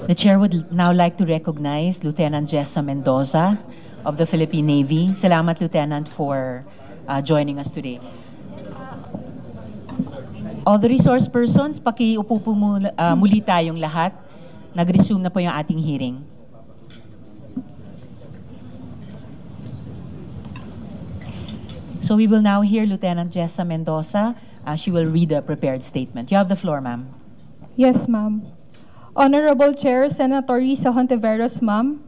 The Chair would now like to recognize Lieutenant Jessa Mendoza of the Philippine Navy. Salamat, Lieutenant, for joining us today. All the resource persons, pakiupo po muli tayong lahat. Nag-resume na po yung ating hearing. So we will now hear Lieutenant Jessa Mendoza. She will read a prepared statement. You have the floor, ma'am. Yes, ma'am. Honorable Chair, Senator Risa Hontiveros, ma'am,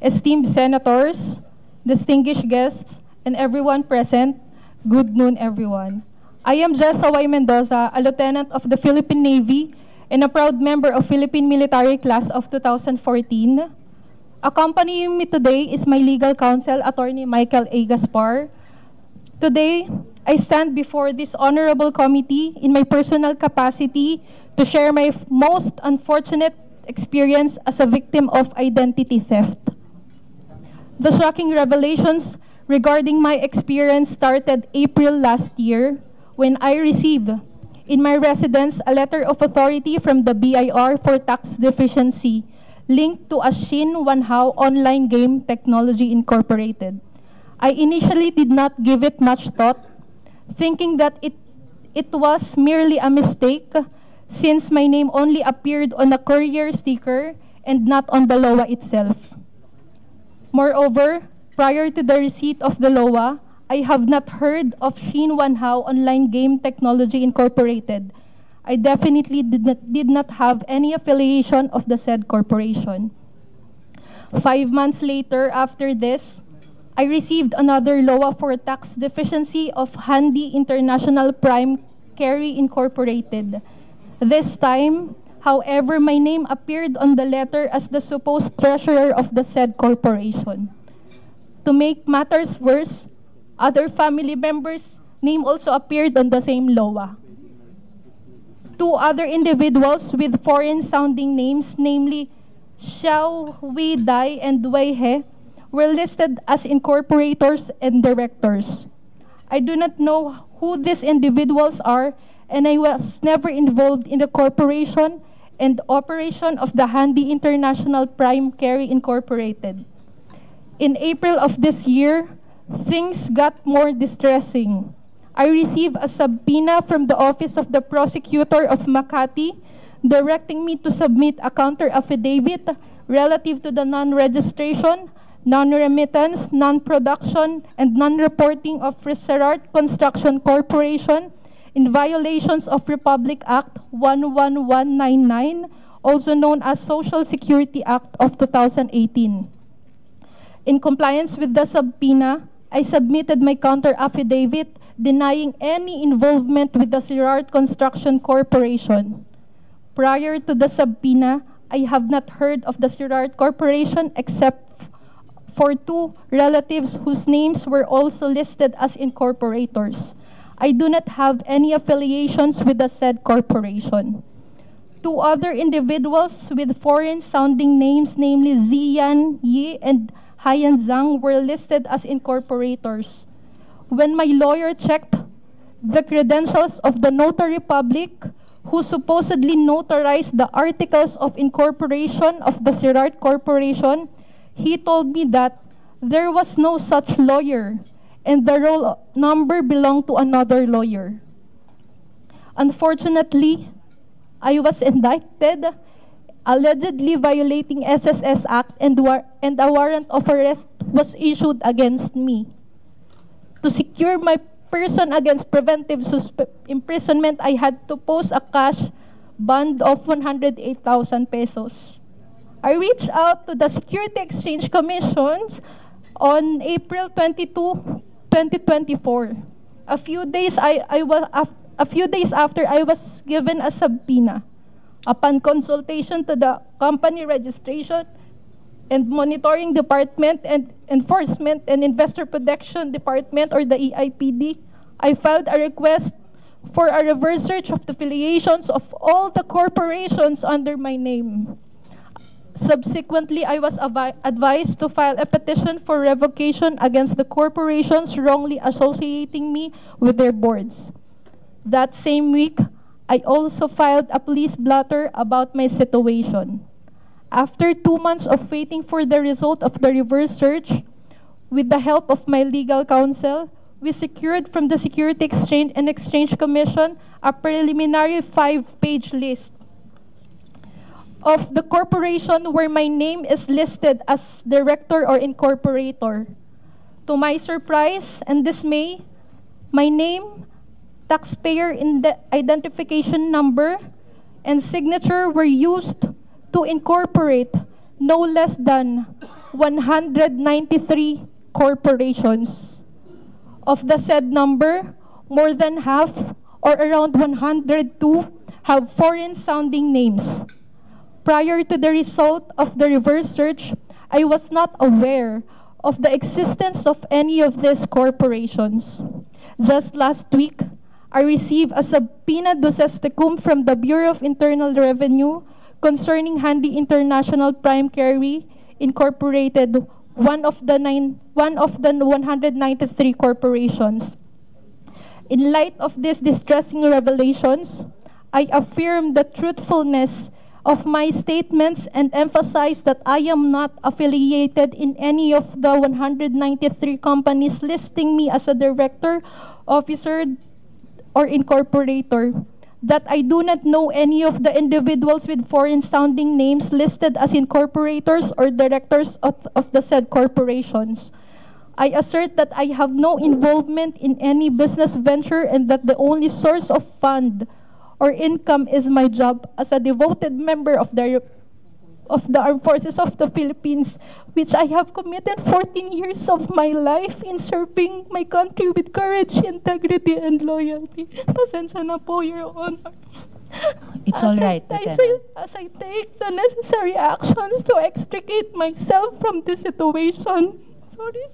esteemed senators, distinguished guests, and everyone present, good noon, everyone. I am Jessa Y. Mendoza, a lieutenant of the Philippine Navy and a proud member of Philippine Military Class of 2014. Accompanying me today is my legal counsel, Attorney Michael A. Gaspar. Today, I stand before this honorable committee in my personal capacity to share my most unfortunate experience as a victim of identity theft. The shocking revelations regarding my experience started April last year when I received in my residence a letter of authority from the BIR for tax deficiency linked to a Shin Wanhao online game technology incorporated. I initially did not give it much thought, thinking that it was merely a mistake since my name only appeared on a courier sticker and not on the LOA itself. Moreover, prior to the receipt of the LOA, I have not heard of Shin Wanhao Online Game Technology Incorporated. I definitely did not have any affiliation of the said corporation. 5 months later, after this, I received another LOA for tax deficiency of Handy International Prime Carry Incorporated. This time, however, my name appeared on the letter as the supposed treasurer of the said corporation. To make matters worse, other family members' name also appeared on the same LOA. 2 other individuals with foreign-sounding names, namely Xiao Wei Dai and Wei He, were listed as incorporators and directors. I do not know who these individuals are, and I was never involved in the corporation and operation of the Handy International Prime Carry Incorporated. In April of this year, things got more distressing. I received a subpoena from the Office of the Prosecutor of Makati directing me to submit a counter affidavit relative to the non-registration, non-remittance, non-production, and non-reporting of Reserart Construction Corporation in violations of Republic Act 11199, also known as Social Security Act of 2018. In compliance with the subpoena, I submitted my counter affidavit denying any involvement with the Reserart Construction Corporation. Prior to the subpoena, I have not heard of the Reserart Corporation except for 2 relatives whose names were also listed as incorporators. I do not have any affiliations with the said corporation. 2 other individuals with foreign-sounding names, namely Ziyan Yi and Haiyan Zhang, were listed as incorporators. When my lawyer checked the credentials of the notary public who supposedly notarized the articles of incorporation of the Reserart Corporation, he told me that there was no such lawyer and the roll number belonged to another lawyer. Unfortunately, I was indicted, allegedly violating SSS Act, and a warrant of arrest was issued against me. To secure my person against preventive imprisonment, I had to post a cash bond of 108,000 pesos. I reached out to the Security Exchange Commissions on April 22, 2024. A few days after I was given a subpoena. Upon consultation to the Company Registration and Monitoring Department and Enforcement and Investor Protection Department, or the EIPD, I filed a request for a reverse search of the affiliations of all the corporations under my name. Subsequently, I was advised to file a petition for revocation against the corporations wrongly associating me with their boards. That same week, I also filed a police blotter about my situation. After 2 months of waiting for the result of the reverse search, with the help of my legal counsel, we secured from the Security Exchange and Exchange Commission a preliminary 5-page list of the corporation where my name is listed as director or incorporator. To my surprise and dismay, my name, taxpayer identification number, and signature were used to incorporate no less than 193 corporations. Of the said number, more than half, or around 102, have foreign-sounding names. Prior to the result of the reverse search, I was not aware of the existence of any of these corporations. Just last week, I received a subpoena duces tecum from the Bureau of Internal Revenue concerning Handy International Prime Carry Incorporated, one of the 193 corporations. In light of these distressing revelations, I affirm the truthfulness of my statements and emphasize that I am not affiliated in any of the 193 companies listing me as a director, officer, or incorporator, that I do not know any of the individuals with foreign-sounding names listed as incorporators or directors of the said corporations. I assert that I have no involvement in any business venture and that the only source of fund or income is my job as a devoted member of the Armed Forces of the Philippines, which I have committed 14 years of my life in serving my country with courage, integrity, and loyalty. Pasensya na po, Your Honor. It's all right, Lieutenant. As I take the necessary actions to extricate myself from this situation. Sorry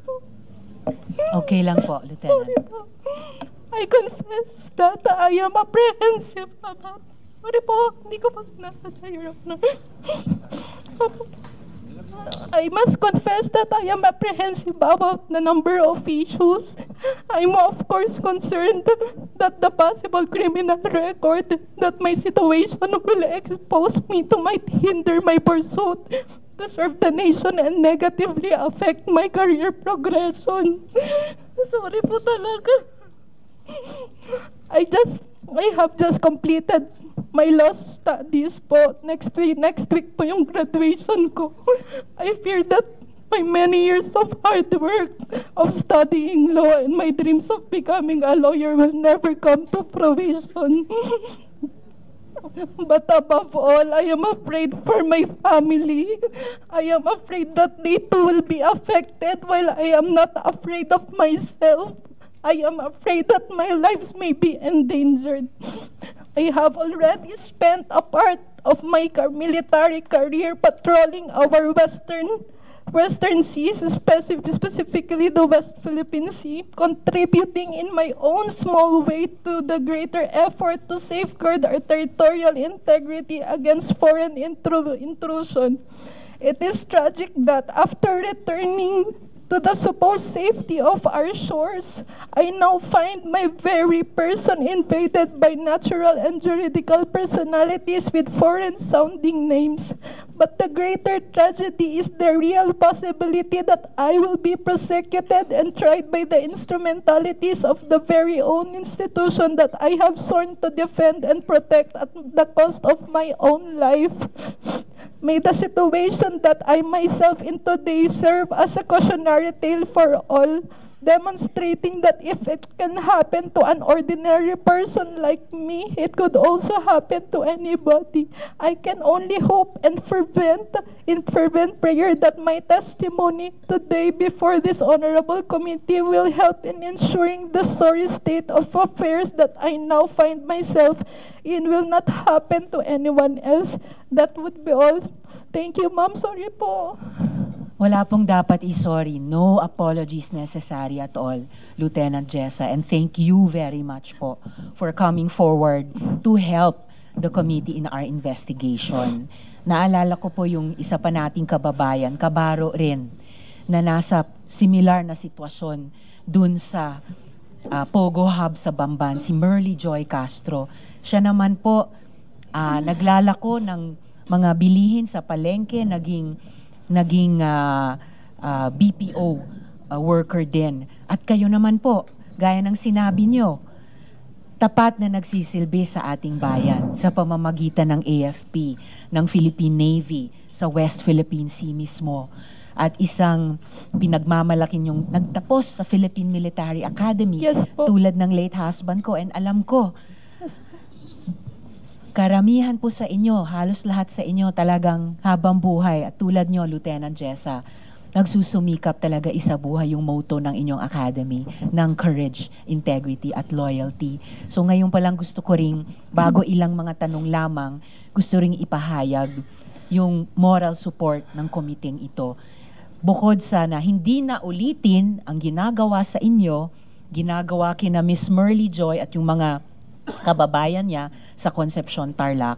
po. Okay lang po, Lieutenant. Sorry po. I confess that I am apprehensive about... Sorry po, hindi ko po sinasadya, Your Honor. I must confess that I am apprehensive about the number of issues. I'm of course concerned that the possible criminal record that my situation will expose me to might hinder my pursuit to serve the nation and negatively affect my career progression. Sorry po talaga. I have just completed my law studies po. Next week po yung graduation ko. I fear that my many years of hard work of studying law and my dreams of becoming a lawyer will never come to fruition. But above all, I am afraid for my family. I am afraid that they too will be affected while I am not afraid of myself. I am afraid that my lives may be endangered. I have already spent a part of my military career patrolling our western seas, specifically the West Philippine Sea, contributing in my own small way to the greater effort to safeguard our territorial integrity against foreign intrusion. It is tragic that after returning to the supposed safety of our shores, I now find my very person invaded by natural and juridical personalities with foreign-sounding names. But the greater tragedy is the real possibility that I will be prosecuted and tried by the instrumentalities of the very own institution that I have sworn to defend and protect at the cost of my own life. May the situation that I myself in today serve as a cautionary tale for all, demonstrating that if it can happen to an ordinary person like me, it could also happen to anybody. I can only hope and in fervent prayer that my testimony today before this honorable committee will help in ensuring the sorry state of affairs that I now find myself in will not happen to anyone else. That would be all. Thank you, ma'am. Sorry po. Wala pong dapat i-sorry. No apologies necessary at all, Lieutenant Jessa. And thank you very much po for coming forward to help the committee in our investigation. Naalala ko po yung isa pa nating kababayan, kabaro rin, na nasa similar na sitwasyon dun sa Pogo Hub sa Bamban, si Merly Joy Castro. Siya naman po naglalako ng mga bilihin sa palengke, naging BPO worker din. At kayo naman po, gaya ng sinabi nyo, tapat na nagsisilbi sa ating bayan sa pamamagitan ng AFP, ng Philippine Navy, sa West Philippine Sea mismo. At isang pinagmamalaking yung nagtapos sa Philippine Military Academy, Yes po. tulad ng late husband ko. And alam ko, karamihan po sa inyo, halos lahat sa inyo talagang habang buhay. At tulad nyo, Lieutenant Jessa, nagsusumikap talaga isabuhay yung motto ng inyong academy ng courage, integrity, at loyalty. So ngayon pa lang gusto ko ring, bago ilang mga tanong lamang, gusto ring ipahayag yung moral support ng komiteng ito. Bukod sa na hindi na ulitin ang ginagawa sa inyo, ginagawa kina Miss Merly Joy at yung mga kababayan niya sa Concepcion Tarlac,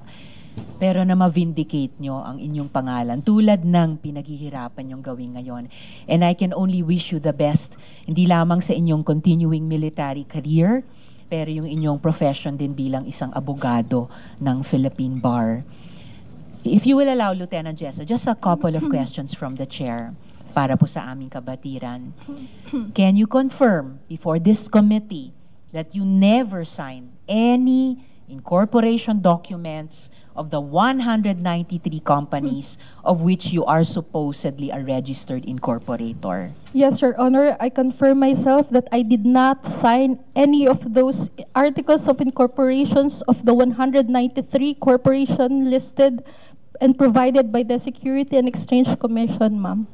pero na ma-vindicate nyo ang inyong pangalan tulad ng pinaghihirapan nyong gawin ngayon. And I can only wish you the best, hindi lamang sa inyong continuing military career, pero yung inyong profession din bilang isang abogado ng Philippine Bar. If you will allow, Lieutenant Jessa, just a couple of questions from the chair para po sa aming kabatiran. Can you confirm before this committee that you never signed any incorporation documents of the 193 companies of which you are supposedly a registered incorporator? Yes, Your Honor, I confirm myself that I did not sign any of those articles of incorporations of the 193 corporation listed and provided by the Security and Exchange Commission, ma'am.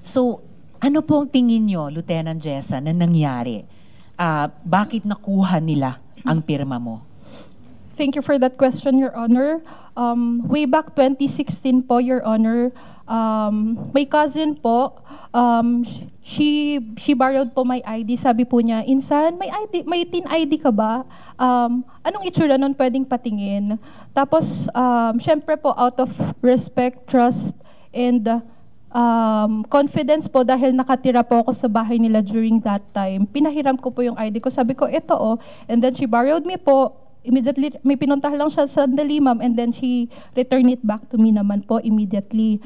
So, ano po ang tingin nyo, Lieutenant Jessa, na nangyari? Bakit nakuha nila ang pirma mo? Thank you for that question, Your Honor. Way back 2016 po, Your Honor, my cousin po, she borrowed po my ID. Sabi po niya, Insan, may TIN ID ka ba? Anong itsura nun pwedeng patingin? Tapos, syempre po, out of respect, trust, and confidence po dahil nakatira po ako sa bahay nila during that time. Pinahiram ko po yung ID ko. Sabi ko, ito oh. And then she borrowed me po. Immediately, may pinuntahan lang siya sandali, ma'am. And then she returned it back to me naman po immediately.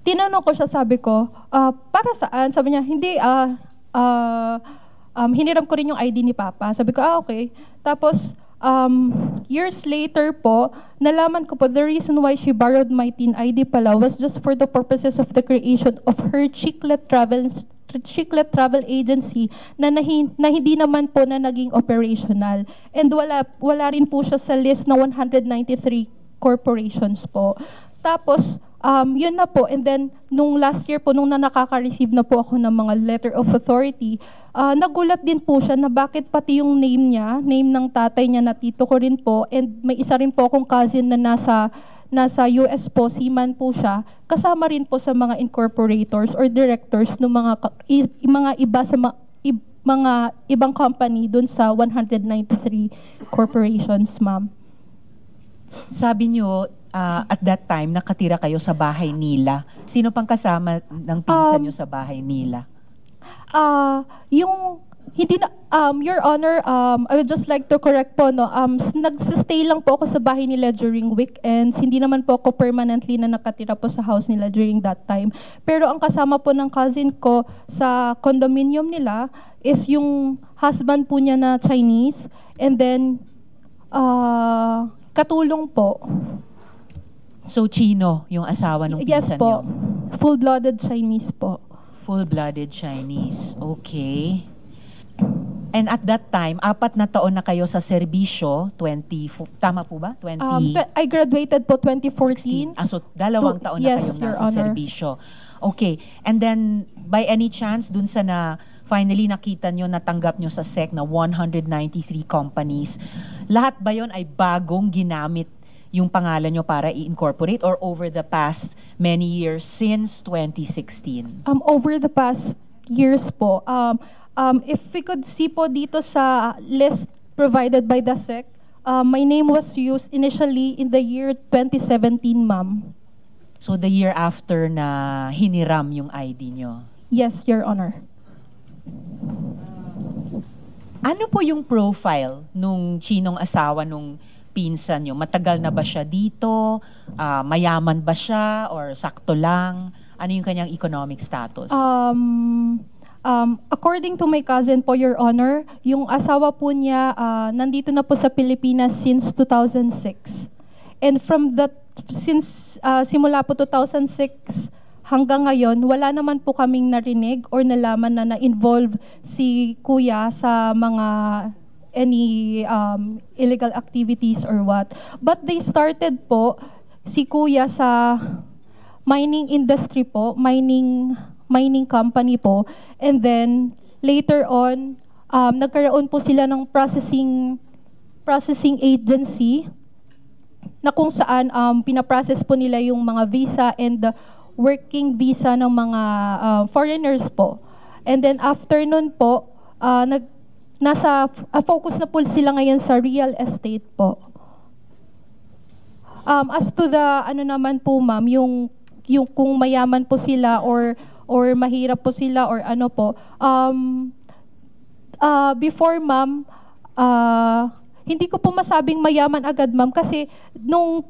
Tinanong ko siya, sabi ko, para saan? Sabi niya, hindi, hiniram ko rin yung ID ni Papa. Sabi ko, okay. Tapos, years later po, nalaman ko po the reason why she borrowed my TIN ID pala was just for the purposes of the creation of her Chiclet Travel Agency na hindi naman po na naging operational. And wala rin po siya sa list na 193 corporations po. Tapos, yun na po. And then, nung last year po, nung nakaka-receive na po ako ng mga letter of authority, nagulat din po siya na bakit pati yung name niya, name ng tatay niya na tito ko rin po, and may isa rin po akong cousin na nasa US po, seaman po siya, kasama rin po sa mga incorporators or directors ng mga iba sa mga ibang company dun sa 193 corporations, ma'am. Sabi niyo, at that time, nakatira kayo sa bahay nila. Sino pang kasama ng pinsan niyo sa bahay nila? Your Honor, I would just like to correct po, no, nagsistay lang po ako sa bahay nila during weekends. Hindi naman po ako permanently na nakatira po sa house nila during that time. Pero ang kasama po ng cousin ko sa condominium nila is yung husband po niya na Chinese, and then katulong po. So, Chino, yung asawa ng Yes pinsan po, niyo? full-blooded Chinese po. Full-blooded Chinese. Okay. And at that time, 4 na taon na kayo sa serbisyo, tama po ba? I graduated po 2014. So, 2 taon na Yes, kayong Your nasa Honor. serbisyo. Okay. And then, by any chance, dun sa finally nakita nyo, natanggap nyo sa SEC na 193 companies, lahat ba yon ay bagong ginamit yung pangalan nyo para i-incorporate, or over the past many years since 2016? Over the past years po, if we could see po dito sa list provided by the SEC, my name was used initially in the year 2017, ma'am. So the year after na hiniram yung ID nyo? Yes, Your Honor. Ano po yung profile nung Chinong asawa nung pinsan nyo? Matagal na ba siya dito? Mayaman ba siya? Or sakto lang? Ano yung kanyang economic status? According to my cousin po, Your Honor, yung asawa po niya nandito na po sa Pilipinas since 2006. And since simula po 2006 hanggang ngayon, wala naman po kaming narinig or nalaman na na-involve si kuya sa mga any illegal activities or what. But they started po si kuya sa mining industry po, mining company po. And then later on, nagkaroon po sila ng processing agency na kung saan pinaprocess po nila yung mga visa and working visa ng mga foreigners po. And then after nun po, focus na po sila ngayon sa real estate po. As to the ano naman po ma'am, yung kung mayaman po sila or mahirap po sila or ano po, before ma'am, hindi ko po masabing mayaman agad ma'am kasi nung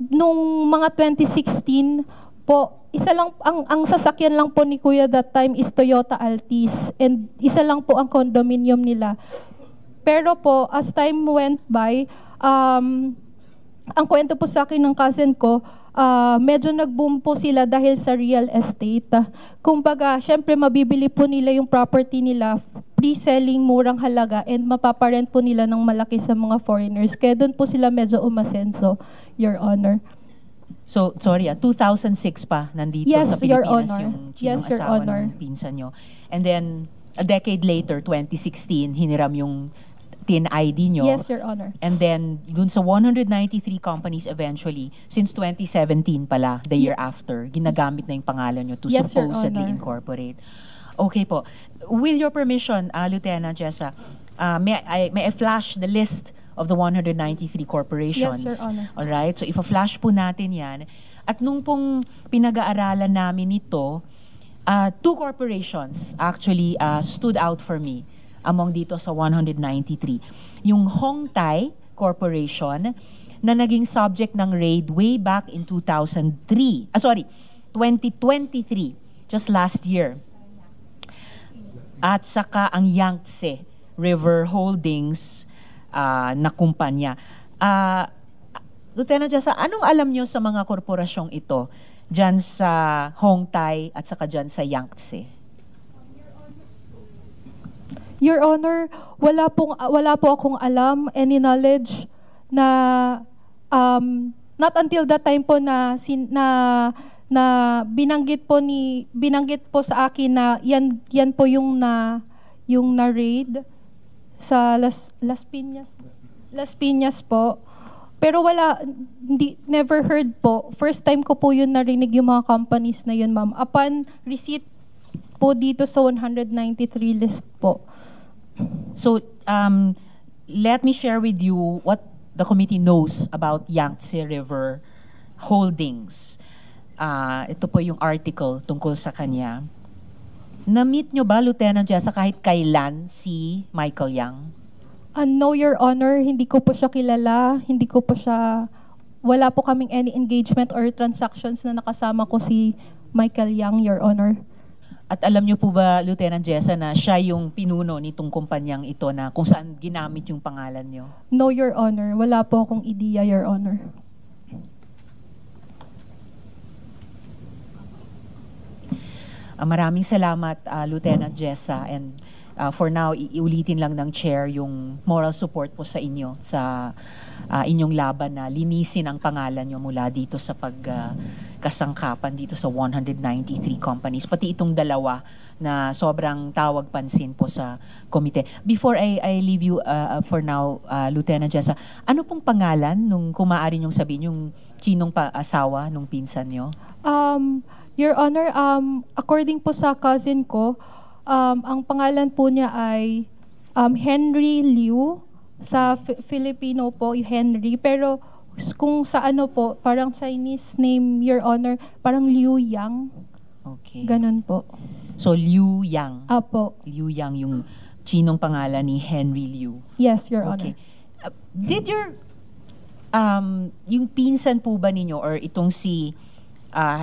mga 2016 po, isa lang ang sasakyan lang po ni Kuya that time is Toyota Altis and isa lang po ang condominium nila. Pero po as time went by, ang kwento po sa akin ng cousin ko, medyo nag-boom po sila dahil sa real estate. Kumbaga, syempre mabibili po nila yung property nila, pre-selling murang halaga and mapaparent po nila ng malaki sa mga foreigners. Kaya doon po sila medyo umasenso, Your Honor. So, sorry 2006 pa nandito Yes, sa Pilipinas Your Honor. yung Yes, Your asawa Honor. ng pinsan nyo. And then, a decade later, 2016, hiniram yung TIN ID nyo. Yes, Your Honor. And then, dun sa 193 companies eventually, since 2017 pala, the year after, ginagamit na yung pangalan nyo to Yes, Your supposedly Honor. incorporate. Okay po. With your permission, Lieutenant Jessa, may I flash the list of the 193 corporations? Yes, Your Honor. Alright? So, ipa-flash po natin yan. At nung pong pinag-aaralan namin ito, two corporations actually stood out for me among dito sa 193. Yung Hong Tai Corporation na naging subject ng raid way back in 2023. 2023, just last year. At saka ang Yangtze River Holdings na kumpanya. Lieutenant Jessa, anong alam nyo sa mga korporasyong ito dyan sa Hong Tai at saka dyan sa Yangtze? Your Honor, wala po akong alam, any knowledge na not until that time po na binanggit po sa akin na yan po yung na raid sa Las Piñas po. Pero never heard po. First time ko po yun narinig yung mga companies na yun, ma'am. Upon receipt po dito sa 193 list po. So, let me share with you what the committee knows about Yangtze River Holdings. Ito po yung article tungkol sa kanya. Na-meet nyo ba, Lieutenant Jessa, kahit kailan si Michael Yang? No, Your Honor, hindi ko po siya kilala. Wala po kaming any engagement or transactions na nakasama ko si Michael Yang, Your Honor. At alam niyo po ba, Lieutenant Jessa, na siya yung pinuno nitong kumpanyang ito na kung saan ginamit yung pangalan niyo? No, Your Honor. Wala po akong ideya, Your Honor. Maraming salamat, Lieutenant Jessa. And for now, iulitin lang ng chair yung moral support po sa inyo sa inyong laban na linisin ang pangalan nyo mula dito sa pagkasangkapan dito sa 193 companies. Pati itong dalawa na sobrang tawag pansin po sa komite. Before I leave you for now, Lieutenant Jessa, ano pong pangalan nung kung maaari nyong sabihin yung chinong asawa nung pinsan nyo? Your Honor, according po sa cousin ko, ang pangalan po niya ay Henry Liu. Sa Filipino po, Henry. Pero kung sa ano po, parang Chinese name, Your Honor, parang Liu Yang. Okay. Ganun po. So, Liu Yang. Apo. Liu Yang, yung chinong pangalan ni Henry Liu. Yes, Your Okay. Honor. Did your yung pinsan po ba ninyo or itong si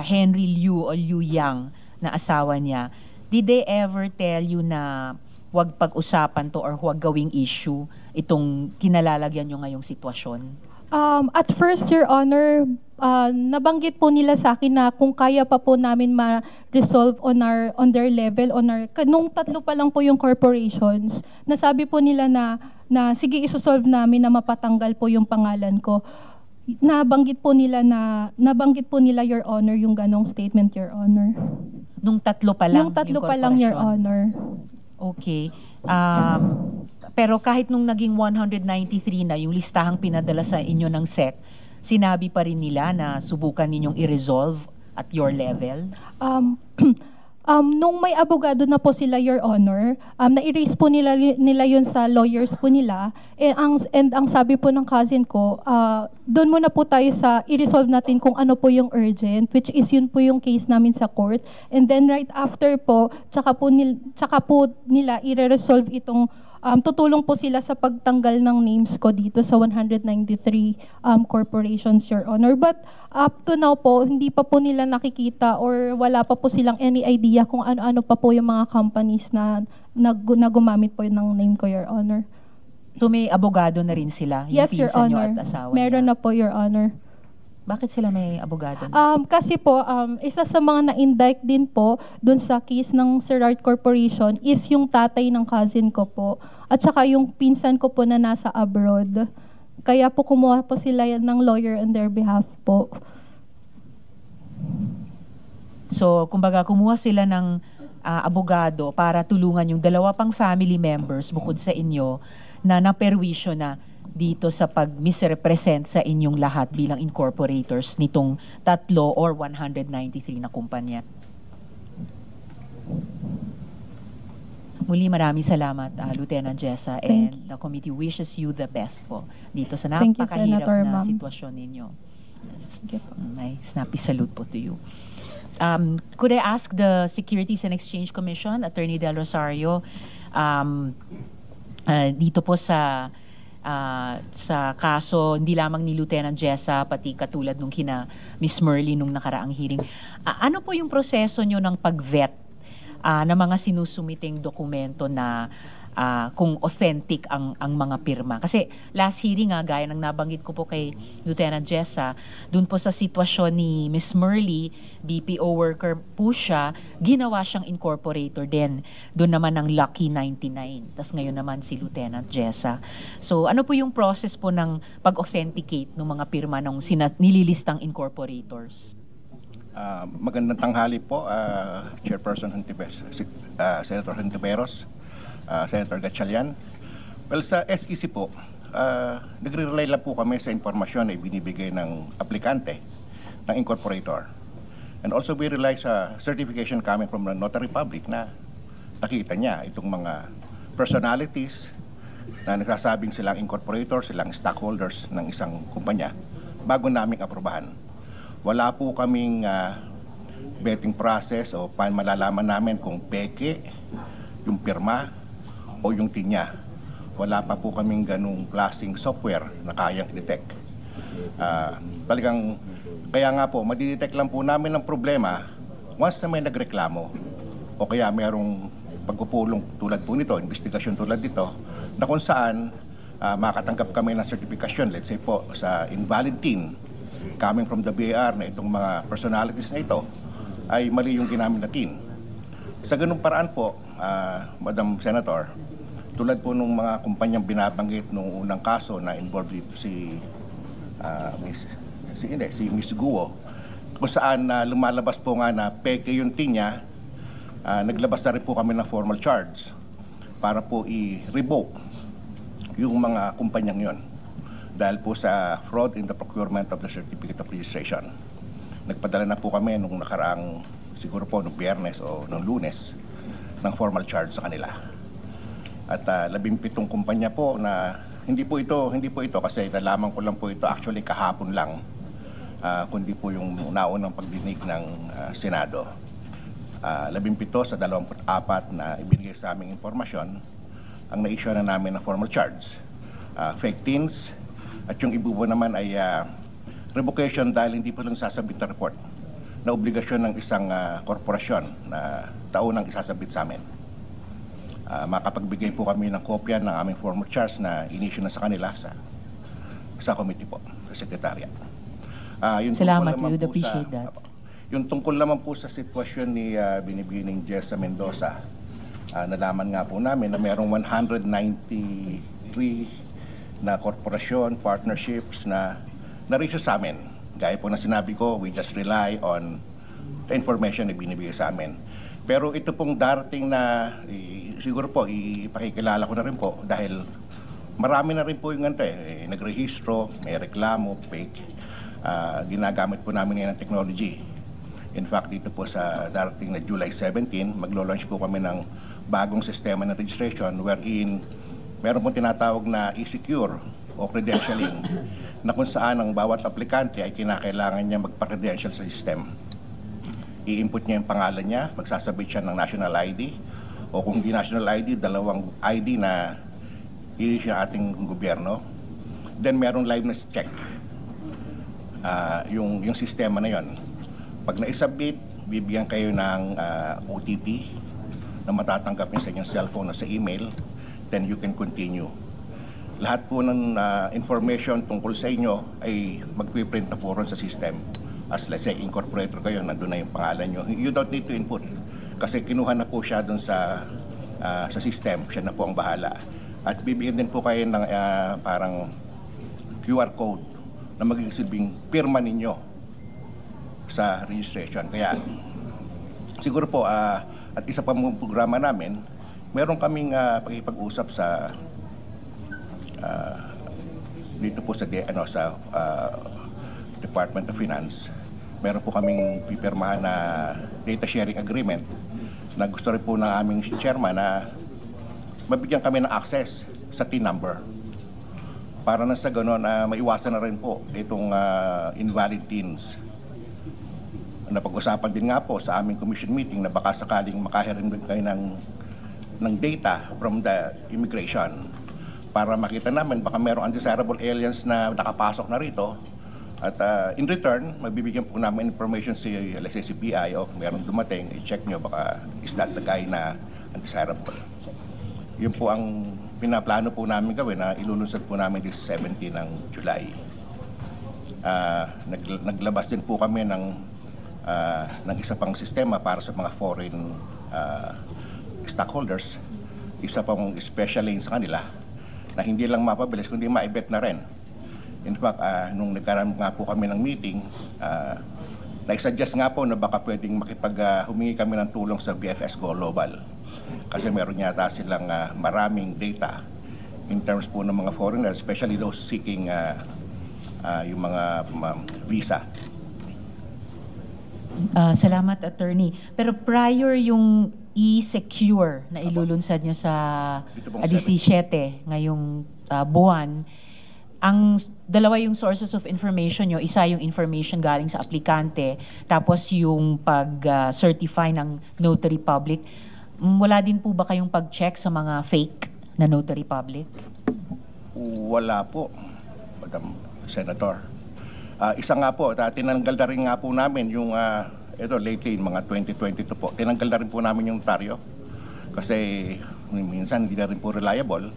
Henry Liu o Liu Yang na asawa niya, did they ever tell you na huwag pag-usapan to or huwag gawing issue itong kinalalagyan nyo ngayong sitwasyon? At first, Your Honor, nabanggit po nila sa akin na kung kaya pa po namin ma-resolve on their level, nung tatlo pa lang po yung corporations, nasabi po nila na sige, isosolve namin na mapatanggal po yung pangalan ko. Nabanggit po nila, Your Honor, yung ganong statement, Your Honor. Nung tatlo pa lang? Nung tatlo pa lang, Your Honor. Okay. Pero kahit nung naging 193 na, yung listahang pinadala sa inyo ng SEC, sinabi pa rin nila na subukan ninyong i-resolve at your level? Nung may abogado na po sila, Your Honor, na-erase po nila yun sa lawyers po nila. Ang sabi po ng cousin ko, doon muna po tayo sa i-resolve natin kung ano po yung urgent, which is yun po yung case namin sa court. And then right after po, tsaka po nila i-resolve itong tutulong po sila sa pagtanggal ng names ko dito sa 193 corporations, Your Honor. But up to now po, hindi pa po nila nakikita or wala pa po silang any idea kung ano-ano pa po yung mga companies na gumamit po ng name ko, Your Honor. So may abogado na rin sila? Yung Yes, Your pinsan nyo Honor. at asawa Meron niya? na po, Your Honor. Bakit sila may abogado? Kasi po, isa sa mga na-indict din po dun sa case ng Serrart Corporation is yung tatay ng cousin ko po. At saka yung pinsan ko po na nasa abroad. Kaya po kumuha po sila ng lawyer on their behalf po. So, kumbaga, kumuha sila ng abogado para tulungan yung dalawa pang family members bukod sa inyo na naperwisyo na dito sa pag-misrepresent sa inyong lahat bilang incorporators nitong tatlo or 193 na kumpanya. Muli maraming salamat, Lieutenant Jessa, and the committee wishes you the best po dito sa Thank you, napakahirap Senator, na ma'am. sitwasyon ninyo. Yes. May snappy salute po to you. Could I ask the Securities and Exchange Commission, Attorney Del Rosario, dito po sa kaso hindi lamang ni Lieutenant Jessa pati katulad nung kina Miss Merly nung nakaraang hearing, ano po yung proseso nyo ng pag-vet ng mga sinusumiting dokumento na kung authentic ang mga pirma? Kasi last hearing gaya ng nabanggit ko po kay Lieutenant Jessa, dun po sa sitwasyon ni Miss Merly, BPO worker po siya, ginawa siyang incorporator din. Dun naman ang Lucky 99. Tas ngayon naman si Lieutenant Jessa. So ano po yung process po ng pag-authenticate ng mga pirma ng nililistang incorporators? Magandang tanghali po, Chairperson Senator Hontiveros, Senator Gatchalian. Well, sa SEC po, nagre-rely lang po kami sa impormasyon na ibinibigay ng aplikante, ng incorporator. And also we rely sa certification coming from the Notary Public na nakita niya itong mga personalities na nagsasabing silang incorporator, silang stockholders ng isang kumpanya bago naming aprobahan. Wala po kaming vetting process o paano malalaman namin kung peke yung pirma o yung tinya. Wala pa po kaming ganung klaseng software na kayang detect. Talagang, kaya nga po, madidetect lang po namin ang problema once na may nagreklamo o kaya mayroong pagpupulong tulad po nito, investigasyon tulad dito, na kung saan makatanggap kami ng certification, let's say po sa invalid tin coming from the BAR na itong mga personalities na ito ay mali yung ginamit na tin. Sa ganung paraan po, Madam Senator, tulad po nung mga kumpanyang binabanggit nung unang kaso na involved dito si Miss Guo, kung saan lumalabas po nga na peke yung tinya, naglabas na rin po kami ng formal charge para po i-revoke yung mga kumpanyang yon dahil po sa fraud in the procurement of the certificate of registration. Nagpadala na po kami nung nakaraang, siguro po nung Biyernes o nung Lunes, ng formal charge sa kanila. At 17 kumpanya po na hindi po ito kasi nalaman ko lang po ito actually kahapon lang, kundi po yung naunang pagdinig ng Senado. 17 sa 24 na ibinigay sa aming impormasyon ang na-issue na namin ng formal charge. Fake tins, At yung iba po naman ay revocation dahil hindi po lang sasabit na report na obligasyon ng isang korporasyon na taunang isasabit sa amin. Makapagbigay po kami ng kopya ng aming formal charge na in-issue na sa kanila sa committee po, sa sekretarya. Salamat, we would appreciate that. Yung tungkol naman po sa sitwasyon ni Binibining Jessa Mendoza, nalaman nga po namin na mayroong 193 na korporasyon, partnerships na na-reach sa amin. Gaya po na sinabi ko, we just rely on the information na binibigay sa amin. Pero ito pong darating na, siguro po, ipakikilala ko na rin po dahil marami na rin po yung nagrehistro, may reklamo, fake. Ginagamit po namin ngayon ng technology. In fact, dito po sa darating na July 17, maglo-launch po kami ng bagong sistema ng registration wherein meron pong tinatawag na e-secure o credentialing na kung saan ang bawat aplikante ay kinakailangan niya magpa-credential sa system. I-input niya yung pangalan niya, magsasabit siya ng national ID o kung di national ID, dalawang ID na i-issue ng ating gobyerno. Then merong liveness check. Yung sistema na yon. Pag na-submit, bibigyan kayo ng OTP na matatanggap niyo sa inyong cellphone o sa email, then you can continue. Lahat po ng information tungkol sa inyo ay magpiprint na po ron sa system. As let's say, incorporator kayo, nandun na yung pangalan nyo. You don't need to input kasi kinuha na po siya dun sa system. Siya na po ang bahala. At bibigyan din po kayo ng parang QR code na magiging silbing pirma ninyo sa registration. Kaya siguro po, at isa pa mong programa namin, meron kaming pakipag-usap sa dito po sa Department of Finance. Meron po kaming pipirmahan na data sharing agreement na gusto rin po ng aming chairman na mabigyan kami ng access sa TIN number para na sa gano'n maiwasan na rin po itong invalid TINs. Napag-usapan din nga po sa aming commission meeting na baka sakaling makahirin din kayo ng data from the immigration para makita namin baka mayroong undesirable aliens na nakapasok na rito at in return, magbibigyan po namin information si PI o meron dumating, i-check nyo baka is that the guy na undesirable. Yun po ang pinaplano po namin gawin na ilulunsad po namin this 17 ng July. Naglabas din po kami ng isa pang sistema para sa mga foreign stockholders, isa pang special lane sa kanila na hindi lang mapabilis kundi maibet na rin. In fact, nung nagkaroon nga po kami ng meeting, nag-suggest nga po na baka pwedeng humingi kami ng tulong sa BFS Global. Kasi meron yata silang maraming data in terms po ng mga foreigners, especially those seeking yung mga visa. Salamat, Attorney. Pero prior yung e-secure na ilulunsad nyo sa 17 ngayong buwan, ang dalawa yung sources of information nyo, isa yung information galing sa aplikante, tapos yung pag-certify ng notary public. Wala din po ba kayong pag-check sa mga fake na notary public? Wala po, Madam Senator. Isa nga po, tinanggal na rin nga po namin yung, lately, mga 2022 po, tinanggal na rin po namin yung notaryo. Kasi minsan hindi na rin po reliable.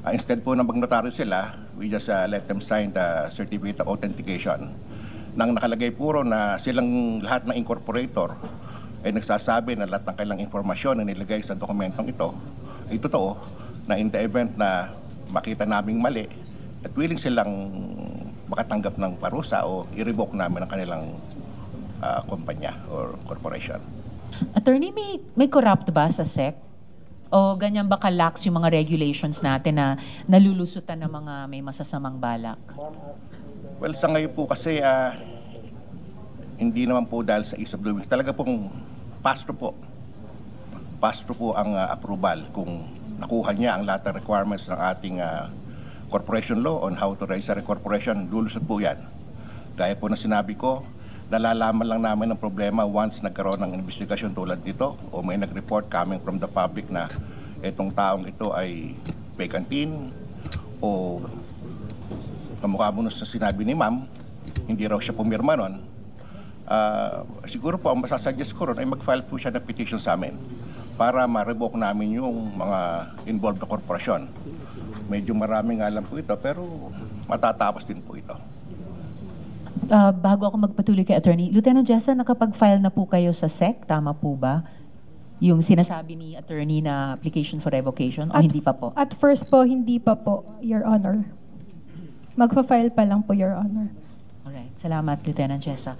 Instead po na mag-notaryo sila, we just let them sign the certificate of authentication. Nang nakalagay puro na silang lahat ng incorporator ay nagsasabi na lahat ng kailang informasyon na nilagay sa dokumentong ito ay totoo, na in the event na makita naming mali at willing silang makatanggap ng parusa o i-revoke namin ang kanilang kumpanya or corporation. Attorney, may corrupt ba sa SEC? O ganyan ba ka-lax yung mga regulations natin na nalulusutan ng mga may masasamang balak? Well, sa ngayon po kasi hindi naman po dahil sa ease of doing. Talaga pong pass-through po. Pass-through po ang approval kung nakuha niya ang lahat ng requirements ng ating corporation law on how to register a corporation, lulusot po yan. Gaya po na sinabi ko, nalalaman lang namin ng problema once nagkaroon ng investigasyon tulad dito o may nag-report coming from the public na itong taong ito ay vacantin o kamukha mo sa sinabi ni ma'am, hindi raw siya pumirma nun, siguro po ang masasuggest ko ron ay mag-file po siya ng petition sa amin para ma-revoke namin yung mga involved na korporasyon. Medyo maraming alam po ito pero matatapos din po ito. Bago ako magpatuloy kay Attorney, Lieutenant Jessa, nakapag-file na po kayo sa SEC, tama po ba? Yung sinasabi ni Attorney na application for revocation o hindi pa po? At first po, hindi pa po, Your Honor. Magpa-file pa lang po, Your Honor. Alright, salamat Lieutenant Jessa.